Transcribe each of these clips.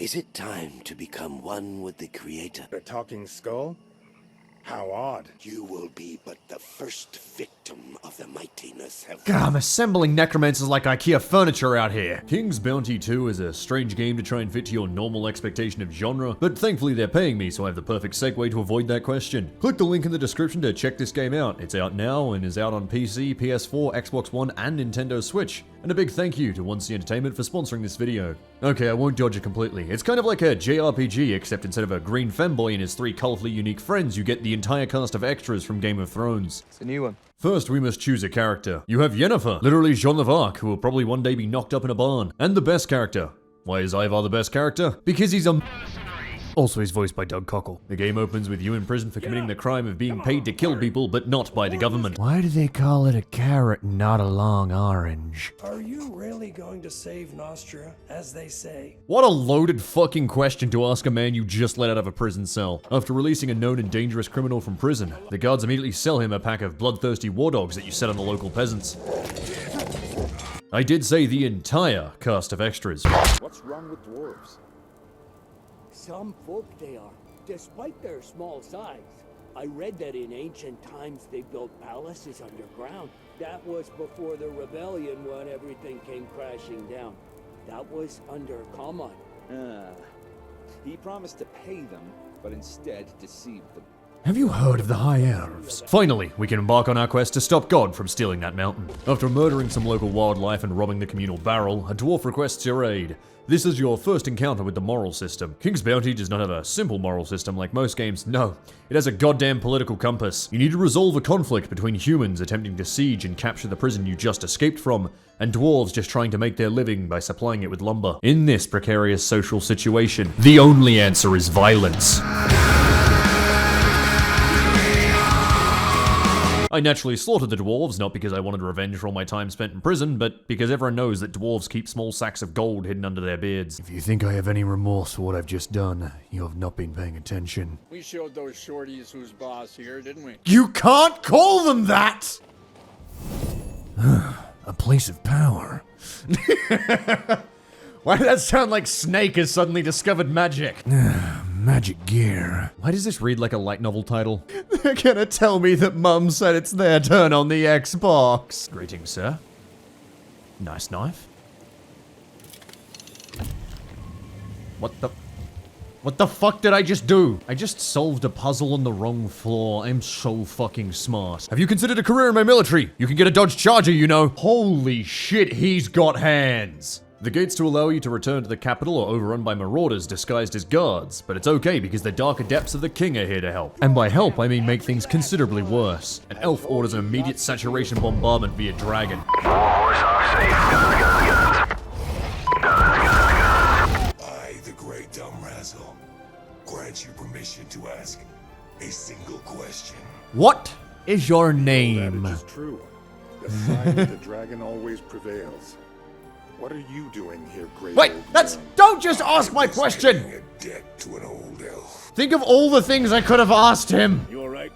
Is it time to become one with the Creator? A talking skull? How odd. You will be but the first victim of the mightiness of... God, I'm assembling necromancers like IKEA furniture out here. King's Bounty 2 is a strange game to try and fit to your normal expectation of genre, but thankfully they're paying me, so I have the perfect segue to avoid that question. Click the link in the description to check this game out. It's out now and is out on PC, PS4, Xbox One, and Nintendo Switch. And a big thank you to 1C Entertainment for sponsoring this video. Okay, I won't dodge it completely. It's kind of like a JRPG, except instead of a green femboy and his 3 colorfully unique friends, you get the entire cast of extras from Game of Thrones. It's a new one. First, we must choose a character. You have Yennefer, literally Jean of Arc, who will probably one day be knocked up in a barn. And the best character. Why is Ivar the best character? Because he's a... Also, he's voiced by Doug Cockle. The game opens with you in prison for committing the crime of being paid to kill people, but not by the government. Why do they call it a carrot and not a long orange? Are you really going to save Nostria, as they say? What a loaded fucking question to ask a man you just let out of a prison cell. After releasing a known and dangerous criminal from prison, the guards immediately sell him a pack of bloodthirsty war dogs that you set on the local peasants. I did say the entire cast of extras. What's wrong with dwarves? Some folk they are, despite their small size. I read that in ancient times they built palaces underground. That was before the rebellion when everything came crashing down. That was under Khamon. He promised to pay them, but instead deceived them. Have you heard of the High Elves? Finally, we can embark on our quest to stop God from stealing that mountain. After murdering some local wildlife and robbing the communal barrel, a dwarf requests your aid. This is your first encounter with the moral system. King's Bounty does not have a simple moral system like most games, no. It has a goddamn political compass. You need to resolve a conflict between humans attempting to siege and capture the prison you just escaped from, and dwarves just trying to make their living by supplying it with lumber. In this precarious social situation, the only answer is violence. I naturally slaughtered the dwarves, not because I wanted revenge for all my time spent in prison, but because everyone knows that dwarves keep small sacks of gold hidden under their beards. If you think I have any remorse for what I've just done, you have not been paying attention. We showed those shorties who's boss here, didn't we? You can't call them that! A place of power. Why did that sound like Snake has suddenly discovered magic? Magic gear. Why does this read like a light novel title? They're gonna tell me that Mum said it's their turn on the Xbox. Greetings, sir. Nice knife. What the fuck did I just do? I just solved a puzzle on the wrong floor. I'm so fucking smart. Have you considered a career in my military? You can get a Dodge Charger, you know. Holy shit, he's got hands. The gates to allow you to return to the capital are overrun by marauders disguised as guards, but it's okay because the darker depths of the king are here to help. And by help, I mean make things considerably worse. An elf orders an immediate saturation bombardment via dragon. I, the great Dumb Razzle, grant you permission to ask a single question. What is your That name? it is true. The sign of the dragon always prevails. What are you doing here, great Wait, old that's- man? don't just ask my question! Paying a debt to an old elf. Think of all the things I could have asked him! You alright?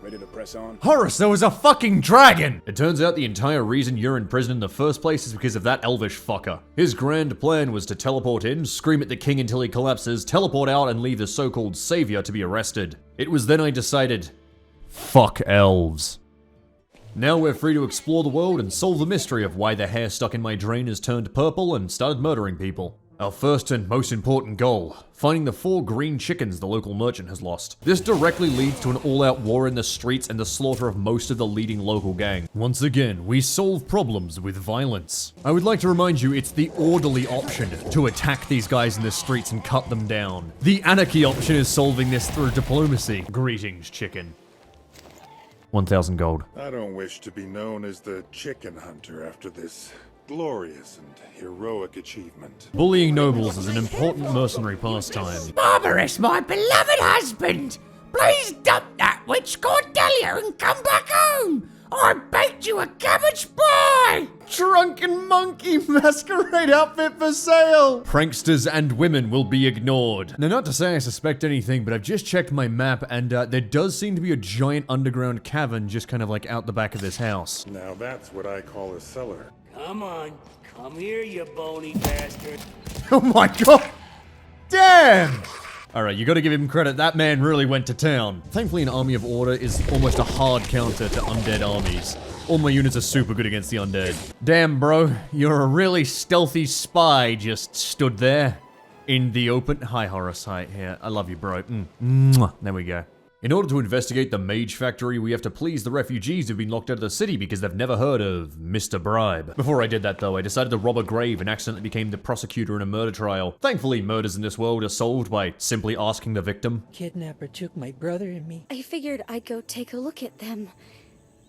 Ready to press on? Horace, there was a fucking dragon! It turns out the entire reason you're in prison in the first place is because of that elvish fucker. His grand plan was to teleport in, scream at the king until he collapses, teleport out, and leave the so-called savior to be arrested. It was then I decided, fuck elves. Now we're free to explore the world and solve the mystery of why the hair stuck in my drain has turned purple and started murdering people. Our first and most important goal, finding the 4 green chickens the local merchant has lost. This directly leads to an all-out war in the streets and the slaughter of most of the leading local gang. Once again, we solve problems with violence. I would like to remind you it's the orderly option to attack these guys in the streets and cut them down. The anarchy option is solving this through diplomacy. Greetings, chicken. 1,000 gold. I don't wish to be known as the chicken hunter after this glorious and heroic achievement. Bullying nobles is an important mercenary pastime. Barbarous, my beloved husband! Please dump that witch Cordelia and come back home! I baked you a cabbage pie! Drunken monkey masquerade outfit for sale! Pranksters and women will be ignored. Now, not to say I suspect anything, but I've just checked my map and there does seem to be a giant underground cavern just kind of like out the back of this house. Now that's what I call a cellar. Come on, come here, you bony bastard. Oh my god! Damn! Alright, you gotta give him credit, that man really went to town. Thankfully, an army of order is almost a hard counter to undead armies. All my units are super good against the undead. Damn, bro, you're a really stealthy spy just stood there in the open. Hi, Horus. Here. I love you, bro. Mwah. There we go. In order to investigate the Mage Factory, we have to please the refugees who've been locked out of the city because they've never heard of Mr. Bribe. Before I did that though, I decided to rob a grave and accidentally became the prosecutor in a murder trial. Thankfully, murders in this world are solved by simply asking the victim. Kidnapper took my brother and me. I figured I'd go take a look at them.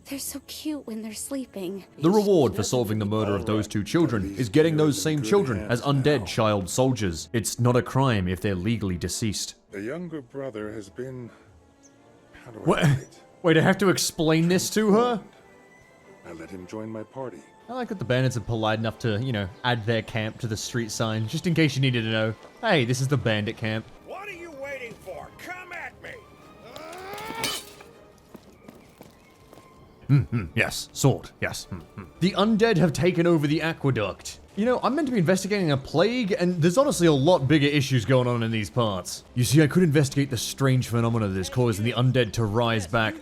They're so cute when they're sleeping. The reward for solving the murder of those two children is getting those same children as undead child soldiers. It's not a crime if they're legally deceased. The younger brother has been... How do I What? put it? Wait, I have to explain this to her? I let him join my party. I like that the bandits are polite enough to, you know, add their camp to the street sign, just in case you needed to know. Hey, this is the bandit camp. What are you waiting for? Come at me! Yes, sword, yes. The undead have taken over the aqueduct. You know, I'm meant to be investigating a plague, and there's honestly a lot bigger issues going on in these parts. You see, I could investigate the strange phenomena that is causing the undead to rise back.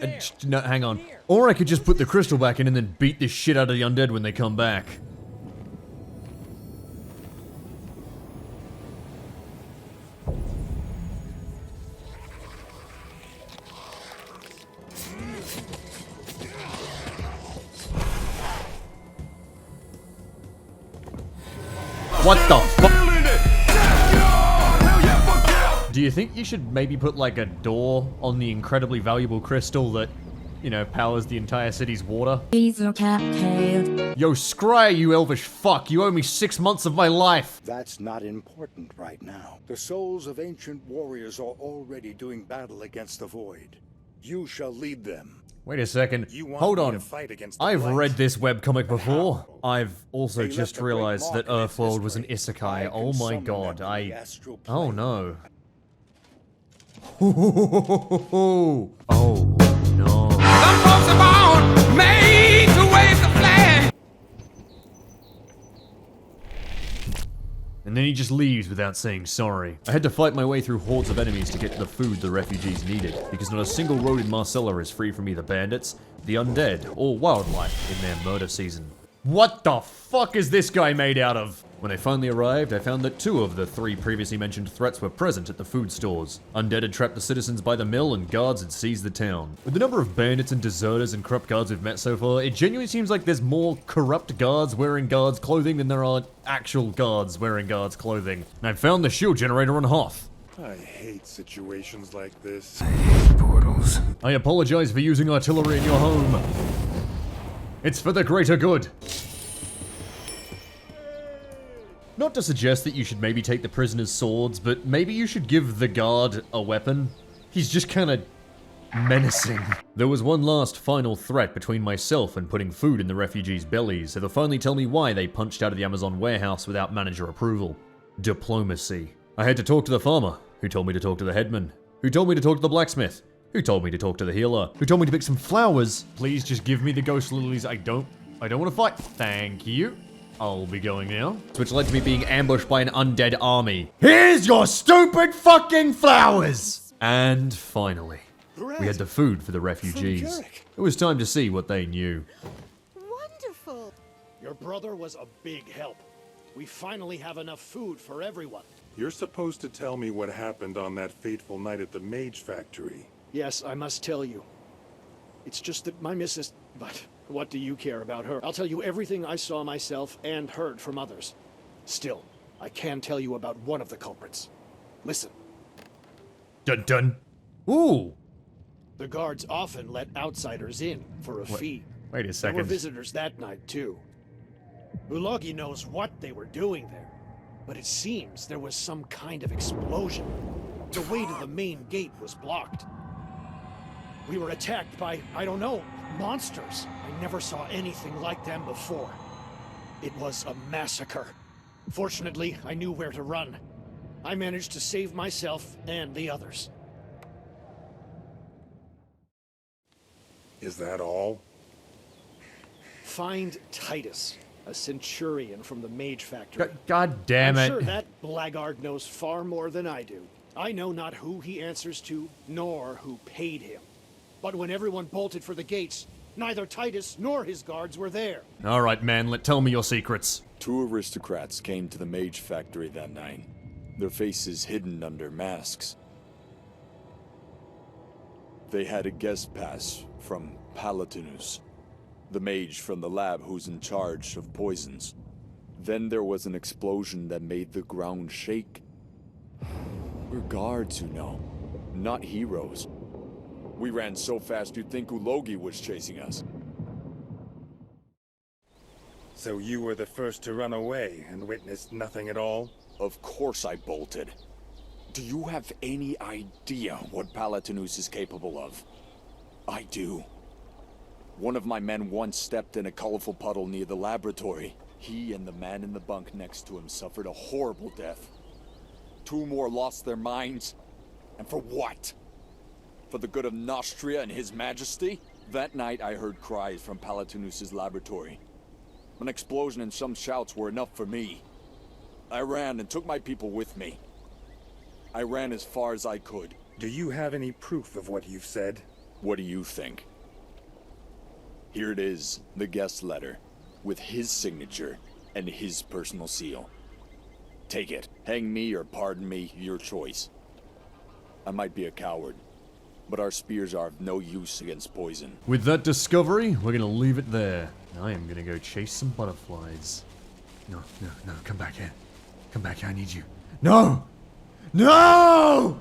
No, hang on. Or I could just put the crystal back in and then beat the shit out of the undead when they come back. What the fuck? Do you think you should maybe put like a door on the incredibly valuable crystal that, you know, powers the entire city's water? Please look at Cade. Yo, scry you elvish fuck, you owe me 6 months of my life! That's not important right now. The souls of ancient warriors are already doing battle against the Void. You shall lead them. Wait a second, You want hold me on. to fight against the I've Blight? read this webcomic before. I've also They left just a great realized mark that in its Earthworld was an history. isekai. I Oh can my summon god, them from the I... astral Oh plane. no. Oh no. Some folks are born made to wave the flag. And then he just leaves without saying sorry. I had to fight my way through hordes of enemies to get to the food the refugees needed, because not a single road in Marcella is free from either bandits, the undead, or wildlife in their murder season. What the fuck is this guy made out of? When I finally arrived, I found that 2 of the 3 previously mentioned threats were present at the food stores. Undead had trapped the citizens by the mill, and guards had seized the town. With the number of bandits and deserters and corrupt guards we've met so far, it genuinely seems like there's more corrupt guards wearing guards' clothing than there are actual guards wearing guards' clothing. And I found the shield generator on Hoth. I hate situations like this. Portals. I apologize for using artillery in your home. It's for the greater good. Not to suggest that you should maybe take the prisoners' swords, but maybe you should give the guard a weapon. He's just kinda menacing. There was one last final threat between myself and putting food in the refugees' bellies, so they'll finally tell me why they punched out of the Amazon warehouse without manager approval. Diplomacy. I had to talk to the farmer, who told me to talk to the headman, who told me to talk to the blacksmith, who told me to talk to the healer, who told me to pick some flowers. Please just give me the ghost lilies. I don't want to fight. Thank you. I'll be going now. Which led to me being ambushed by an undead army. Here's your stupid fucking flowers! And finally, we had the food for the refugees. It was time to see what they knew. Wonderful. Your brother was a big help. We finally have enough food for everyone. You're supposed to tell me what happened on that fateful night at the Mage Factory. Yes, I must tell you. It's just that my missus... But what do you care about her? I'll tell you everything I saw myself and heard from others. Still, I can tell you about one of the culprits. Listen. Dun dun. Ooh. The guards often let outsiders in for a fee. Wait a There were second. visitors that night, too. Ulagi knows what they were doing there, but it seems there was some kind of explosion. The way to the main gate was blocked. We were attacked by, I don't know, monsters. I never saw anything like them before. It was a massacre. Fortunately, I knew where to run. I managed to save myself and the others. Is that all? Find Titus, A centurion from the Mage Factory. God damn I'm it. sure that blackguard knows far more than I do. I know not who he answers to, nor who paid him. But when everyone bolted for the gates, neither Titus nor his guards were there. Alright, Manlet, tell me your secrets. 2 aristocrats came to the Mage Factory that night, their faces hidden under masks. They had a guest pass from Palatinus, the mage from the lab who's in charge of poisons. Then there was an explosion that made the ground shake. We're guards, you know, not heroes. We ran so fast you'd think Ulogi was chasing us. So you were the first to run away and witnessed nothing at all? Of course I bolted. Do you have any idea what Palatinus is capable of? I do. One of my men once stepped in a colorful puddle near the laboratory. He and the man in the bunk next to him suffered a horrible death. 2 more lost their minds. And for what? For the good of Nostria and His Majesty? That night I heard cries from Palatinus' laboratory. An explosion and some shouts were enough for me. I ran and took my people with me. I ran as far as I could. Do you have any proof of what you've said? What do you think? Here it is, the guest letter, with his signature and his personal seal. Take it. Hang me or pardon me, your choice. I might be a coward, but our spears are of no use against poison. With that discovery, we're gonna leave it there. I am gonna go chase some butterflies. No, come back here. Come back here, I need you. No! No!